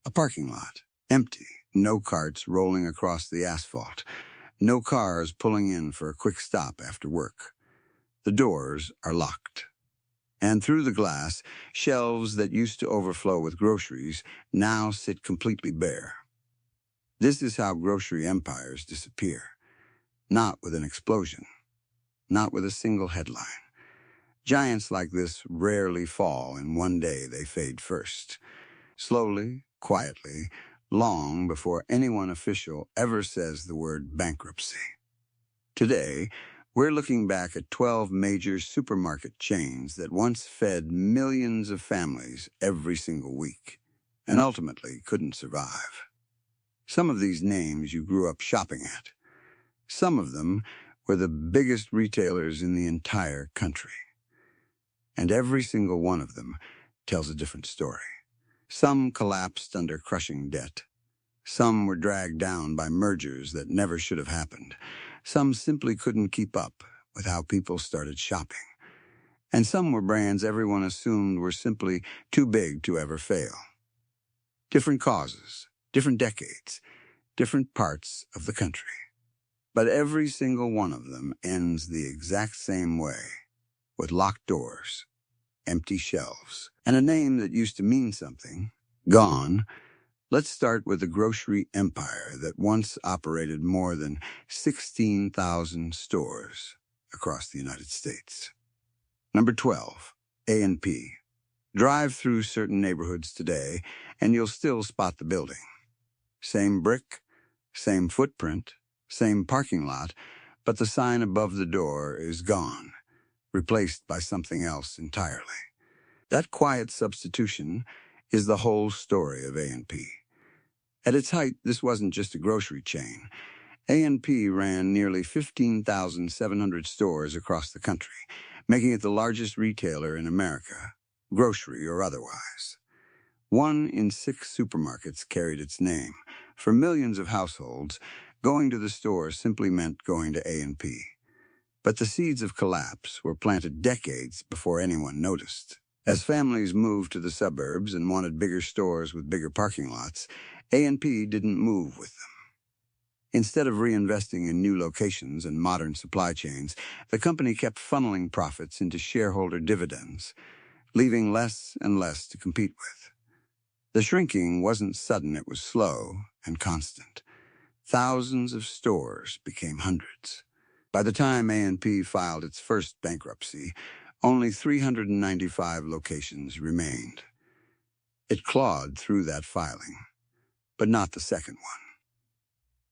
A parking lot, empty, no carts rolling across the asphalt, no cars pulling in for a quick stop after work. The doors are locked. And through the glass, shelves that used to overflow with groceries now sit completely bare. This is how grocery empires disappear. Not with an explosion. Not with a single headline. Giants like this rarely fall in one day. They fade first. Slowly, quietly, long before anyone official ever says the word bankruptcy. Today, we're looking back at 12 major supermarket chains that once fed millions of families every single week, and ultimately couldn't survive. Some of these names you grew up shopping at. Some of them were the biggest retailers in the entire country. And every single one of them tells a different story. Some collapsed under crushing debt. Some were dragged down by mergers that never should have happened. Some simply couldn't keep up with how people started shopping. And some were brands everyone assumed were simply too big to ever fail. Different causes, different decades, different parts of the country. But every single one of them ends the exact same way, with locked doors, empty shelves, and a name that used to mean something, gone. Let's start with the grocery empire that once operated more than 16,000 stores across the United States. Number 12, A&P. Drive through certain neighborhoods today, and you'll still spot the building. Same brick, same footprint, same parking lot, but the sign above the door is gone, replaced by something else entirely. That quiet substitution is the whole story of A&P. At its height, this wasn't just a grocery chain. A&P ran nearly 15,700 stores across the country, making it the largest retailer in America, grocery or otherwise. 1 in 6 supermarkets carried its name. For millions of households, going to the store simply meant going to A&P. But the seeds of collapse were planted decades before anyone noticed. As families moved to the suburbs and wanted bigger stores with bigger parking lots, A&P didn't move with them. Instead of reinvesting in new locations and modern supply chains, the company kept funneling profits into shareholder dividends, leaving less and less to compete with. The shrinking wasn't sudden, it was slow and constant. Thousands of stores became hundreds. By the time A&P filed its first bankruptcy, only 395 locations remained. It clawed through that filing, but not the second one.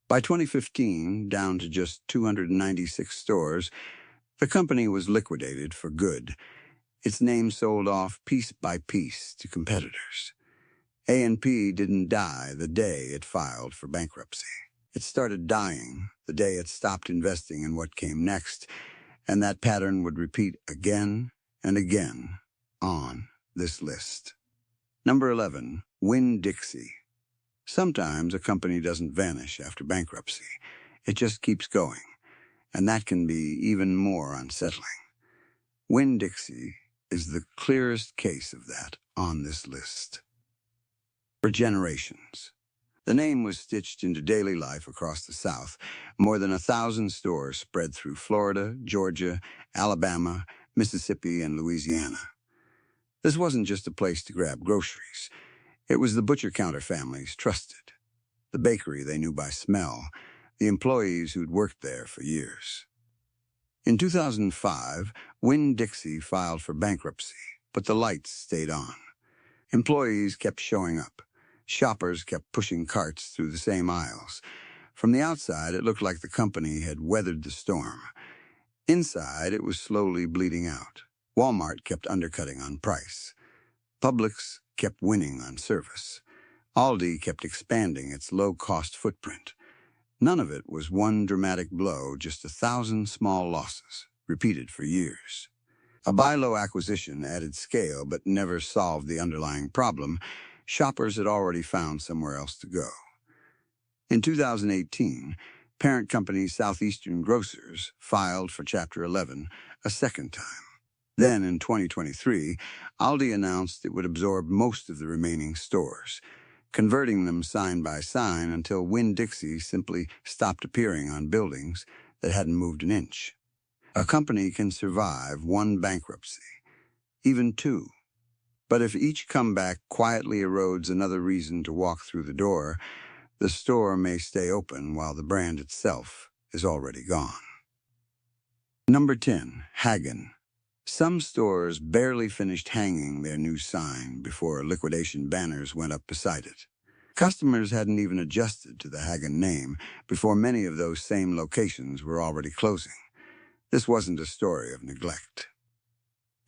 By 2015, down to just 296 stores, the company was liquidated for good. Its name sold off piece by piece to competitors. A&P didn't die the day it filed for bankruptcy. It started dying the day it stopped investing in what came next, and that pattern would repeat again and again on this list. Number 11, Winn-Dixie. Sometimes a company doesn't vanish after bankruptcy. It just keeps going, and that can be even more unsettling. Winn-Dixie is the clearest case of that on this list. For generations, the name was stitched into daily life across the South. More than 1,000 stores spread through Florida, Georgia, Alabama, Mississippi, and Louisiana. This wasn't just a place to grab groceries. It was the butcher counter families trusted, the bakery they knew by smell, the employees who'd worked there for years. In 2005, Winn-Dixie filed for bankruptcy, but the lights stayed on. Employees kept showing up. Shoppers kept pushing carts through the same aisles. From the outside, it looked like the company had weathered the storm. Inside, it was slowly bleeding out. Walmart kept undercutting on price. Publix kept winning on service. Aldi kept expanding its low-cost footprint. None of it was one dramatic blow, just 1,000 small losses, repeated for years. A buy-low acquisition added scale but never solved the underlying problem. Shoppers had already found somewhere else to go. In 2018, parent company Southeastern Grocers filed for Chapter 11 a second time. Then, in 2023, Aldi announced it would absorb most of the remaining stores, converting them sign by sign until Winn-Dixie simply stopped appearing on buildings that hadn't moved an inch. A company can survive one bankruptcy, even two. But if each comeback quietly erodes another reason to walk through the door, the store may stay open while the brand itself is already gone. Number 10. Haggen. Some stores barely finished hanging their new sign before liquidation banners went up beside it. Customers hadn't even adjusted to the Haggen name before many of those same locations were already closing. This wasn't a story of neglect.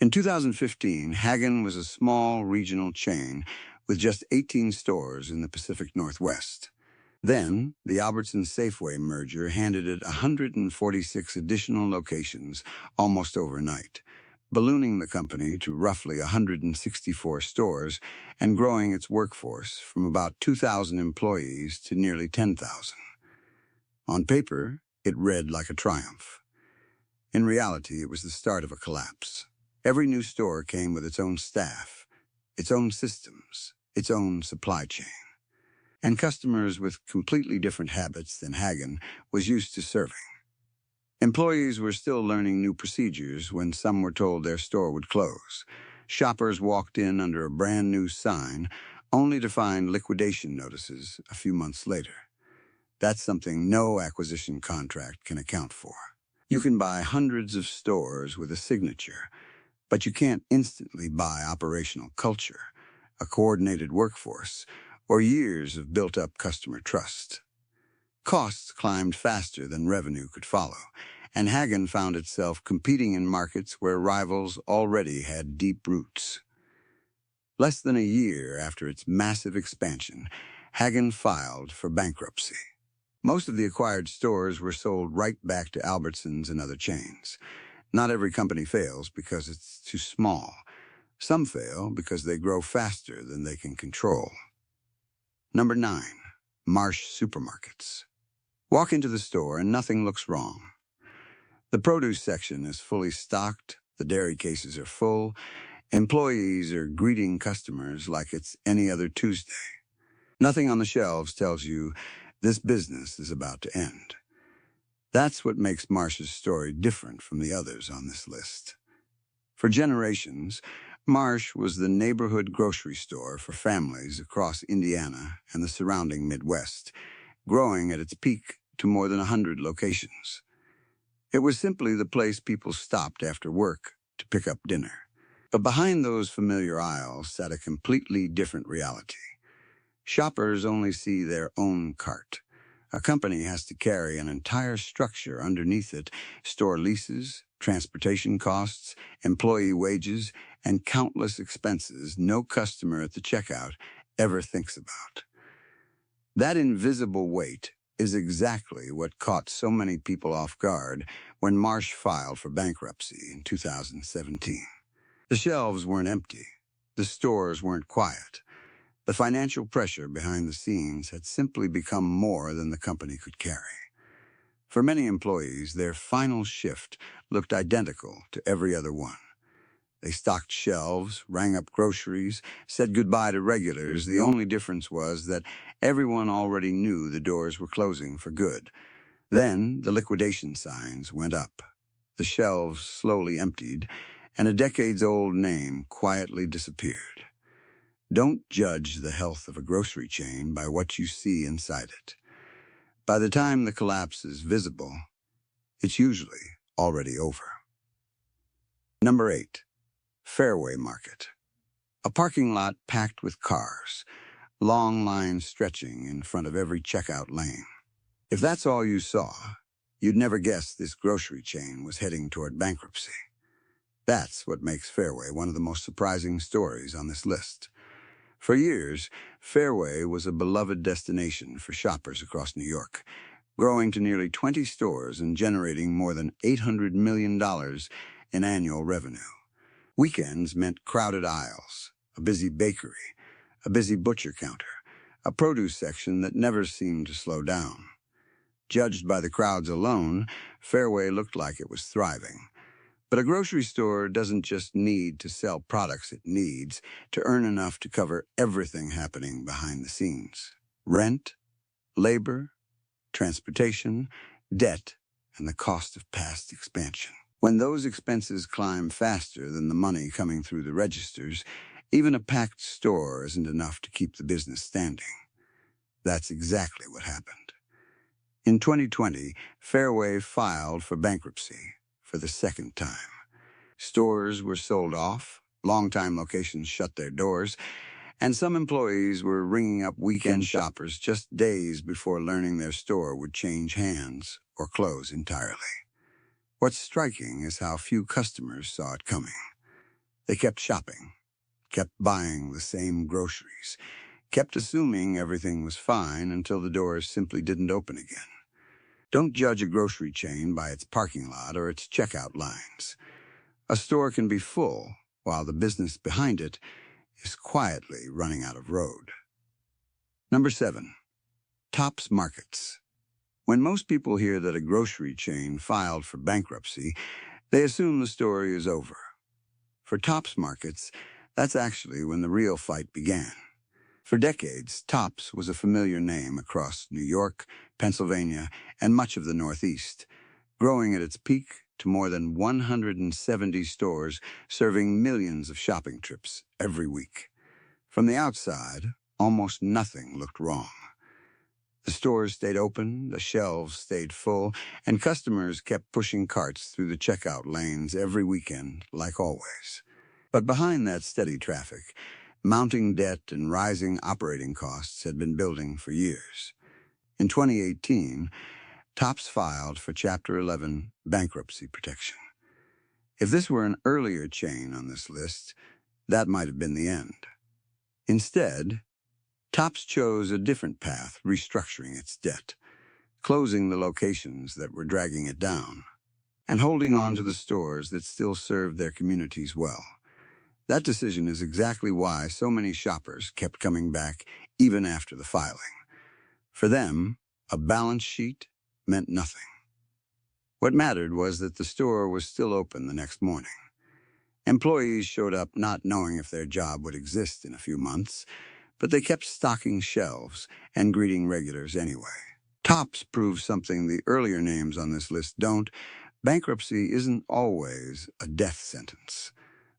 In 2015, Haggen was a small regional chain with just 18 stores in the Pacific Northwest. Then, the Albertsons-Safeway merger handed it 146 additional locations almost overnight, ballooning the company to roughly 164 stores and growing its workforce from about 2,000 employees to nearly 10,000. On paper, it read like a triumph. In reality, it was the start of a collapse. Every new store came with its own staff, its own systems, its own supply chain. And customers with completely different habits than Haggen was used to serving. Employees were still learning new procedures when some were told their store would close. Shoppers walked in under a brand new sign, only to find liquidation notices a few months later. That's something no acquisition contract can account for. You can buy hundreds of stores with a signature, but you can't instantly buy operational culture, a coordinated workforce, or years of built-up customer trust. Costs climbed faster than revenue could follow, and Haggen found itself competing in markets where rivals already had deep roots. Less than a year after its massive expansion, Haggen filed for bankruptcy. Most of the acquired stores were sold right back to Albertsons and other chains. Not every company fails because it's too small. Some fail because they grow faster than they can control. Number 9. Marsh Supermarkets. Walk into the store and nothing looks wrong. The produce section is fully stocked, the dairy cases are full, employees are greeting customers like it's any other Tuesday. Nothing on the shelves tells you this business is about to end. That's what makes Marsh's story different from the others on this list. For generations, Marsh was the neighborhood grocery store for families across Indiana and the surrounding Midwest, growing at its peak to more than 100 locations. It was simply the place people stopped after work to pick up dinner. But behind those familiar aisles sat a completely different reality. Shoppers only see their own cart. A company has to carry an entire structure underneath it, store leases, transportation costs, employee wages, and countless expenses no customer at the checkout ever thinks about. That invisible weight is exactly what caught so many people off guard when Marsh filed for bankruptcy in 2017. The shelves weren't empty. The stores weren't quiet. The financial pressure behind the scenes had simply become more than the company could carry. For many employees, their final shift looked identical to every other one. They stocked shelves, rang up groceries, said goodbye to regulars. The only difference was that everyone already knew the doors were closing for good. Then the liquidation signs went up. The shelves slowly emptied, and a decades-old name quietly disappeared. Don't judge the health of a grocery chain by what you see inside it. By the time the collapse is visible, it's usually already over. Number 8. Fairway Market. A parking lot packed with cars, long lines stretching in front of every checkout lane. If that's all you saw, you'd never guess this grocery chain was heading toward bankruptcy. That's what makes Fairway one of the most surprising stories on this list. For years, Fairway was a beloved destination for shoppers across New York, growing to nearly 20 stores and generating more than $800 million in annual revenue. Weekends meant crowded aisles, a busy bakery, a busy butcher counter, a produce section that never seemed to slow down. Judged by the crowds alone, Fairway looked like it was thriving. But a grocery store doesn't just need to sell products, it needs to earn enough to cover everything happening behind the scenes. Rent, labor, transportation, debt, and the cost of past expansion. When those expenses climb faster than the money coming through the registers, even a packed store isn't enough to keep the business standing. That's exactly what happened. In 2020, Fairway filed for bankruptcy for the second time. Stores were sold off, longtime locations shut their doors, and some employees were ringing up weekend shoppers just days before learning their store would change hands or close entirely. What's striking is how few customers saw it coming. They kept shopping, kept buying the same groceries, kept assuming everything was fine until the doors simply didn't open again. Don't judge a grocery chain by its parking lot or its checkout lines. A store can be full while the business behind it is quietly running out of road. Number 7. Tops Markets. When most people hear that a grocery chain filed for bankruptcy, they assume the story is over. For Tops Markets, that's actually when the real fight began. For decades, Tops was a familiar name across New York, Pennsylvania, and much of the Northeast, growing at its peak to more than 170 stores, serving millions of shopping trips every week. From the outside, almost nothing looked wrong. The stores stayed open, the shelves stayed full, and customers kept pushing carts through the checkout lanes every weekend, like always. But behind that steady traffic, mounting debt and rising operating costs had been building for years. In 2018, Tops filed for Chapter 11 bankruptcy protection. If this were an earlier chain on this list, that might have been the end. Instead, Tops chose a different path, restructuring its debt, closing the locations that were dragging it down, and holding on to the stores that still served their communities well. That decision is exactly why so many shoppers kept coming back even after the filing. For them, a balance sheet meant nothing. What mattered was that the store was still open the next morning. Employees showed up not knowing if their job would exist in a few months, but they kept stocking shelves and greeting regulars anyway. Tops proves something the earlier names on this list don't. Bankruptcy isn't always a death sentence.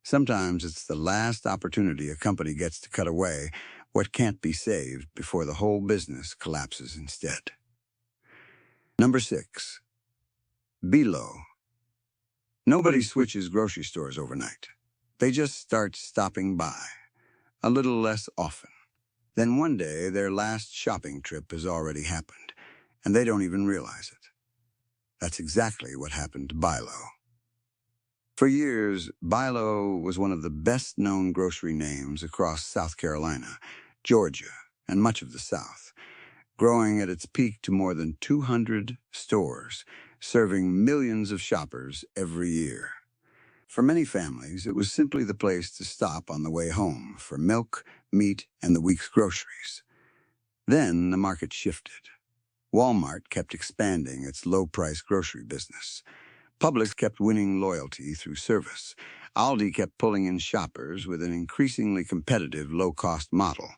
Sometimes it's the last opportunity a company gets to cut away what can't be saved before the whole business collapses instead. Number 6. Below. Nobody switches grocery stores overnight. They just start stopping by, a little less often. Then one day, their last shopping trip has already happened, and they don't even realize it. That's exactly what happened to Bilo. For years, Bilo was one of the best-known grocery names across South Carolina, Georgia, and much of the South, growing at its peak to more than 200 stores, serving millions of shoppers every year. For many families, it was simply the place to stop on the way home for milk, meat, and the week's groceries. Then the market shifted. Walmart kept expanding its low-price grocery business. Publix kept winning loyalty through service. Aldi kept pulling in shoppers with an increasingly competitive low-cost model.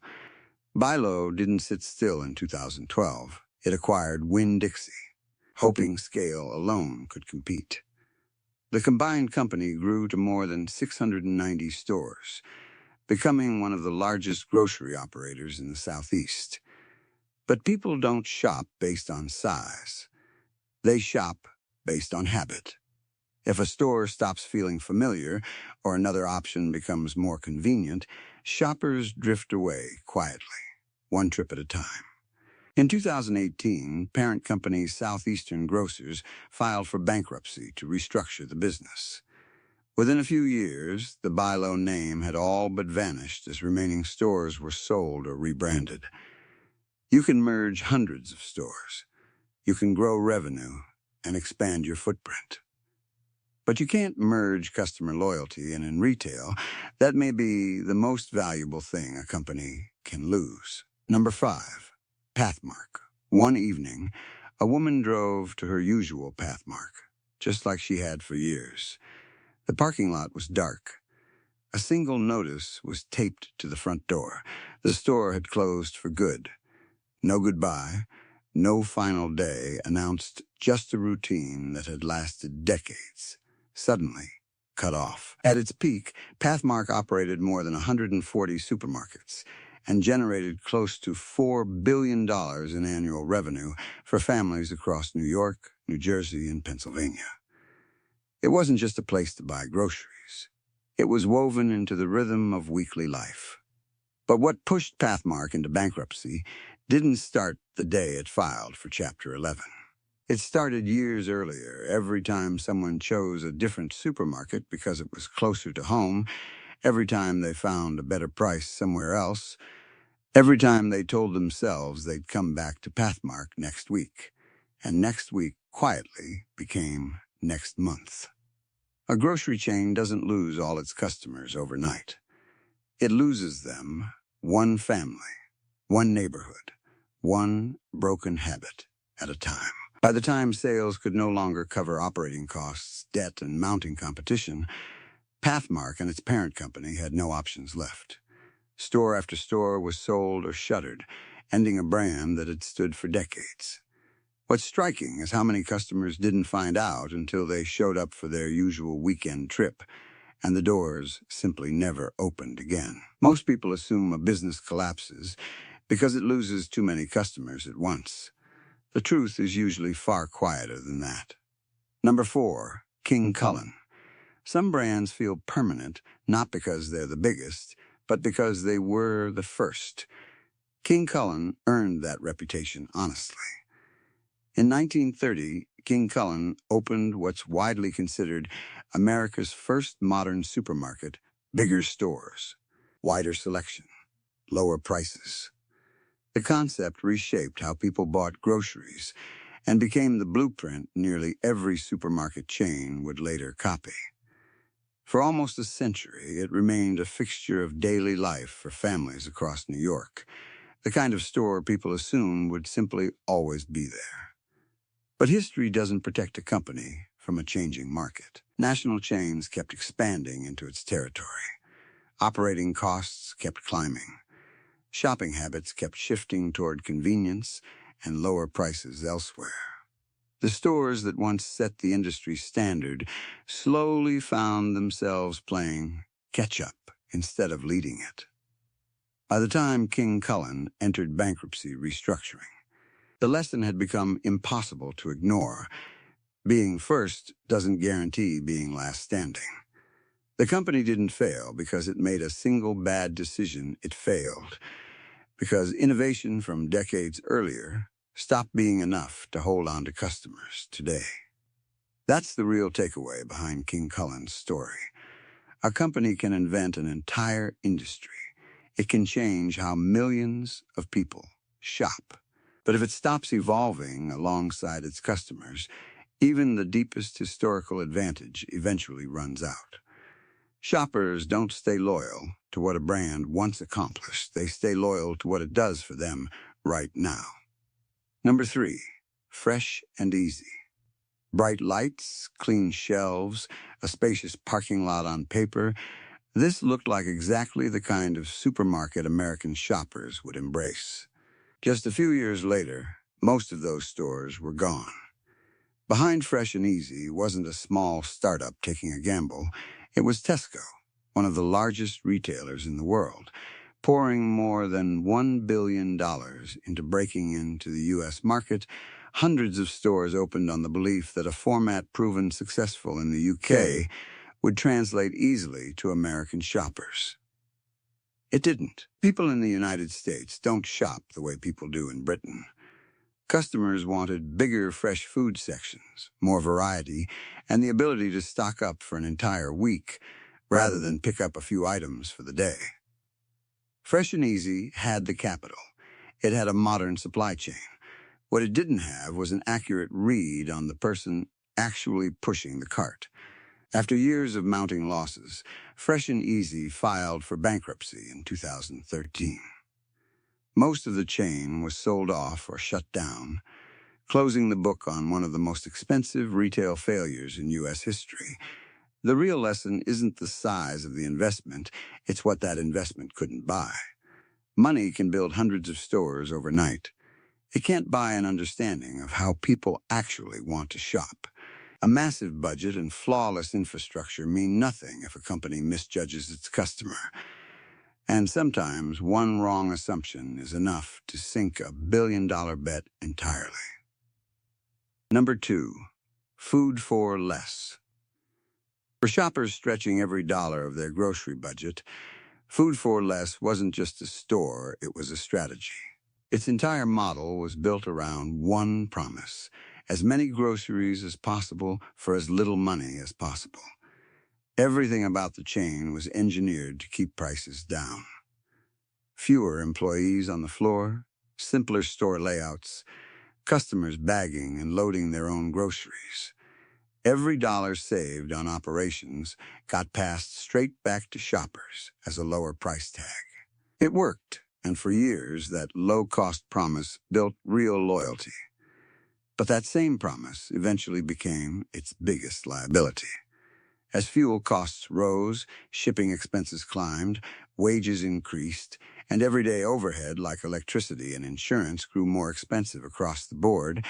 Bilo didn't sit still in 2012. It acquired Winn-Dixie, hoping scale alone could compete. The combined company grew to more than 690 stores, becoming one of the largest grocery operators in the Southeast. But people don't shop based on size. They shop based on habit. If a store stops feeling familiar or another option becomes more convenient, shoppers drift away quietly, one trip at a time. In 2018, parent company Southeastern Grocers filed for bankruptcy to restructure the business. Within a few years, the Bilo name had all but vanished as remaining stores were sold or rebranded. You can merge hundreds of stores. You can grow revenue and expand your footprint. But you can't merge customer loyalty, and in retail, that may be the most valuable thing a company can lose. Number 5. Pathmark. One evening, a woman drove to her usual Pathmark, just like she had for years. The parking lot was dark. A single notice was taped to the front door. The store had closed for good. No goodbye, no final day, announced just a routine that had lasted decades, suddenly cut off. At its peak, Pathmark operated more than 140 supermarkets and generated close to $4 billion in annual revenue for families across New York, New Jersey, and Pennsylvania. It wasn't just a place to buy groceries. It was woven into the rhythm of weekly life. But what pushed Pathmark into bankruptcy didn't start the day it filed for Chapter 11. It started years earlier, every time someone chose a different supermarket because it was closer to home, every time they found a better price somewhere else, every time they told themselves they'd come back to Pathmark next week. And next week quietly became next month. A grocery chain doesn't lose all its customers overnight. It loses them one family, one neighborhood, one broken habit at a time. By the time sales could no longer cover operating costs, debt, and mounting competition, Pathmark and its parent company had no options left. Store after store was sold or shuttered, ending a brand that had stood for decades. What's striking is how many customers didn't find out until they showed up for their usual weekend trip, and the doors simply never opened again. Most people assume a business collapses because it loses too many customers at once. The truth is usually far quieter than that. Number 4, King Kullen. Some brands feel permanent, not because they're the biggest, but because they were the first. King Kullen earned that reputation honestly. In 1930, King Kullen opened what's widely considered America's first modern supermarket, bigger stores, wider selection, lower prices. The concept reshaped how people bought groceries and became the blueprint nearly every supermarket chain would later copy. For almost a century, it remained a fixture of daily life for families across New York, the kind of store people assumed would simply always be there. But history doesn't protect a company from a changing market. National chains kept expanding into its territory. Operating costs kept climbing. Shopping habits kept shifting toward convenience and lower prices elsewhere. The stores that once set the industry standard slowly found themselves playing catch-up instead of leading it. By the time King Kullen entered bankruptcy restructuring, the lesson had become impossible to ignore. Being first doesn't guarantee being last standing. The company didn't fail because it made a single bad decision. It failed because innovation from decades earlier stopped being enough to hold on to customers today. That's the real takeaway behind King Kullen's story. A company can invent an entire industry. It can change how millions of people shop. But if it stops evolving alongside its customers, even the deepest historical advantage eventually runs out. Shoppers don't stay loyal to what a brand once accomplished. They stay loyal to what it does for them right now. Number 3, fresh and easy. Bright lights, clean shelves, a spacious parking lot on paper. This looked like exactly the kind of supermarket American shoppers would embrace. Just a few years later, most of those stores were gone. Behind Fresh and Easy wasn't a small startup taking a gamble. It was Tesco, one of the largest retailers in the world, pouring more than $1 billion into breaking into the U.S. market. Hundreds of stores opened on the belief that a format proven successful in the UK would translate easily to American shoppers. It didn't. People in the United States don't shop the way people do in Britain. Customers wanted bigger fresh food sections, more variety, and the ability to stock up for an entire week rather than pick up a few items for the day. Fresh and Easy had the capital. It had a modern supply chain. What it didn't have was an accurate read on the person actually pushing the cart. After years of mounting losses, Fresh and Easy filed for bankruptcy in 2013. Most of the chain was sold off or shut down, closing the book on one of the most expensive retail failures in U.S. history. The real lesson isn't the size of the investment, it's what that investment couldn't buy. Money can build hundreds of stores overnight. It can't buy an understanding of how people actually want to shop. A massive budget and flawless infrastructure mean nothing if a company misjudges its customer. And sometimes one wrong assumption is enough to sink a $1 billion bet entirely. Number 2, food for less. For shoppers stretching every dollar of their grocery budget, food for less wasn't just a store, it was a strategy. Its entire model was built around one promise: as many groceries as possible for as little money as possible. Everything about the chain was engineered to keep prices down. Fewer employees on the floor, simpler store layouts, customers bagging and loading their own groceries. Every dollar saved on operations got passed straight back to shoppers as a lower price tag. It worked, and for years that low-cost promise built real loyalty. But that same promise eventually became its biggest liability. As fuel costs rose, shipping expenses climbed, wages increased, and everyday overhead like electricity and insurance grew more expensive across the board,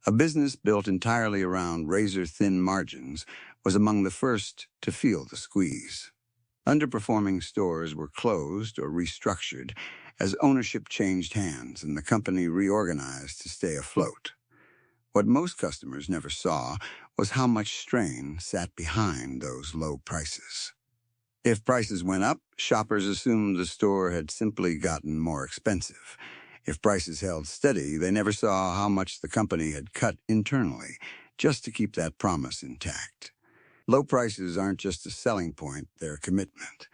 a business built entirely around razor-thin margins was among the first to feel the squeeze. Underperforming stores were closed or restructured as ownership changed hands and the company reorganized to stay afloat. What most customers never saw was how much strain sat behind those low prices. If prices went up, shoppers assumed the store had simply gotten more expensive. If prices held steady, they never saw how much the company had cut internally, just to keep that promise intact. Low prices aren't just a selling point, they're a commitment.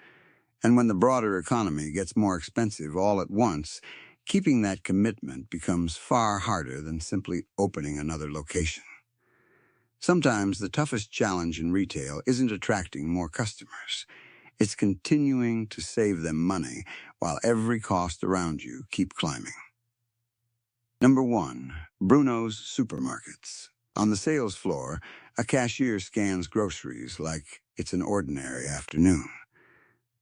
And when the broader economy gets more expensive all at once, keeping that commitment becomes far harder than simply opening another location. Sometimes the toughest challenge in retail isn't attracting more customers. It's continuing to save them money while every cost around you keeps climbing. Number 1, Bruno's Supermarkets. On the sales floor, a cashier scans groceries like it's an ordinary afternoon.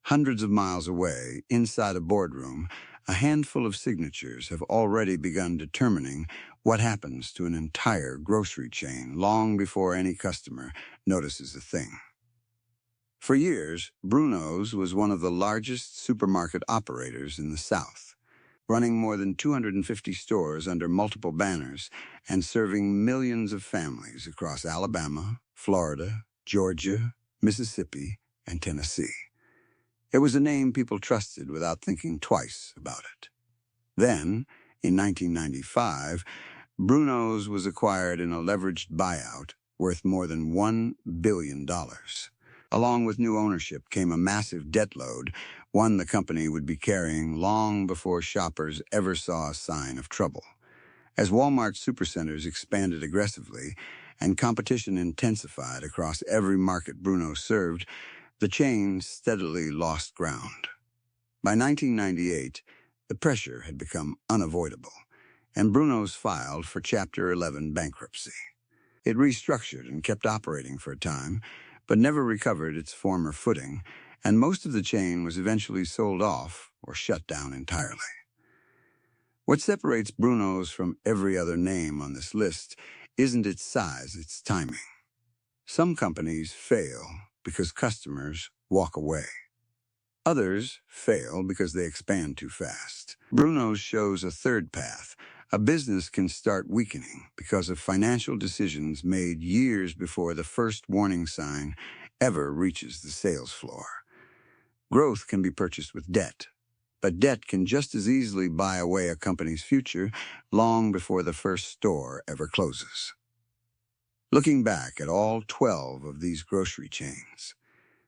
Hundreds of miles away, inside a boardroom, a handful of signatures have already begun determining what happens to an entire grocery chain long before any customer notices a thing. For years, Bruno's was one of the largest supermarket operators in the South, running more than 250 stores under multiple banners and serving millions of families across Alabama, Florida, Georgia, Mississippi, and Tennessee. It was a name people trusted without thinking twice about it. Then, in 1995, Bruno's was acquired in a leveraged buyout worth more than $1 billion. Along with new ownership came a massive debt load, one the company would be carrying long before shoppers ever saw a sign of trouble. As Walmart supercenters expanded aggressively and competition intensified across every market Bruno served, the chain steadily lost ground. By 1998, the pressure had become unavoidable, and Bruno's filed for Chapter 11 bankruptcy. It restructured and kept operating for a time, but never recovered its former footing, and most of the chain was eventually sold off or shut down entirely. What separates Bruno's from every other name on this list isn't its size, it's timing. Some companies fail because customers walk away. Others fail because they expand too fast. Bruno's shows a third path. A business can start weakening because of financial decisions made years before the first warning sign ever reaches the sales floor. Growth can be purchased with debt, but debt can just as easily buy away a company's future long before the first store ever closes. Looking back at all 12 of these grocery chains,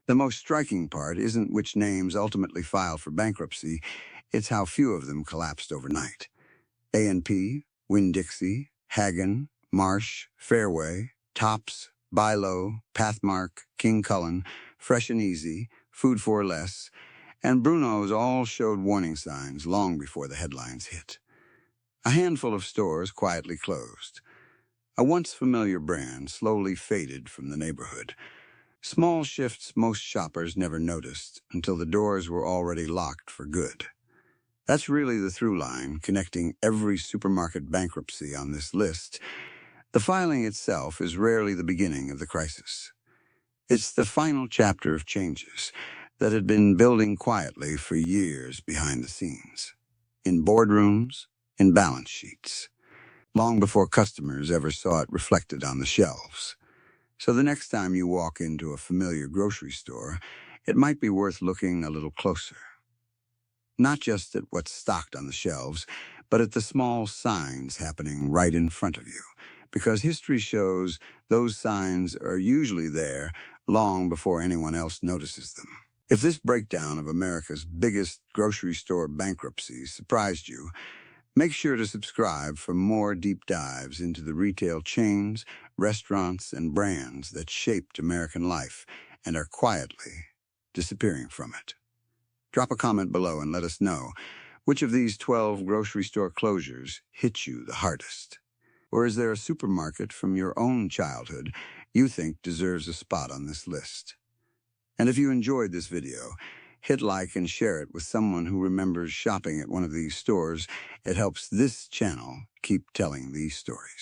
the most striking part isn't which names ultimately filed for bankruptcy, it's how few of them collapsed overnight. A&P, Winn-Dixie, Haggen, Marsh, Fairway, Tops, Bilo, Pathmark, Kullen, Fresh and Easy, Food for Less, and Bruno's all showed warning signs long before the headlines hit. A handful of stores quietly closed. A once familiar brand slowly faded from the neighborhood. Small shifts most shoppers never noticed until the doors were already locked for good. That's really the through line connecting every supermarket bankruptcy on this list. The filing itself is rarely the beginning of the crisis. It's the final chapter of changes that had been building quietly for years behind the scenes. In boardrooms, in balance sheets, long before customers ever saw it reflected on the shelves. So the next time you walk into a familiar grocery store, it might be worth looking a little closer. Not just at what's stocked on the shelves, but at the small signs happening right in front of you. Because history shows those signs are usually there long before anyone else notices them. If this breakdown of America's biggest grocery store bankruptcies surprised you, make sure to subscribe for more deep dives into the retail chains, restaurants, and brands that shaped American life and are quietly disappearing from it. Drop a comment below and let us know which of these 12 grocery store closures hit you the hardest. Or is there a supermarket from your own childhood you think deserves a spot on this list? And if you enjoyed this video, hit like and share it with someone who remembers shopping at one of these stores. It helps this channel keep telling these stories.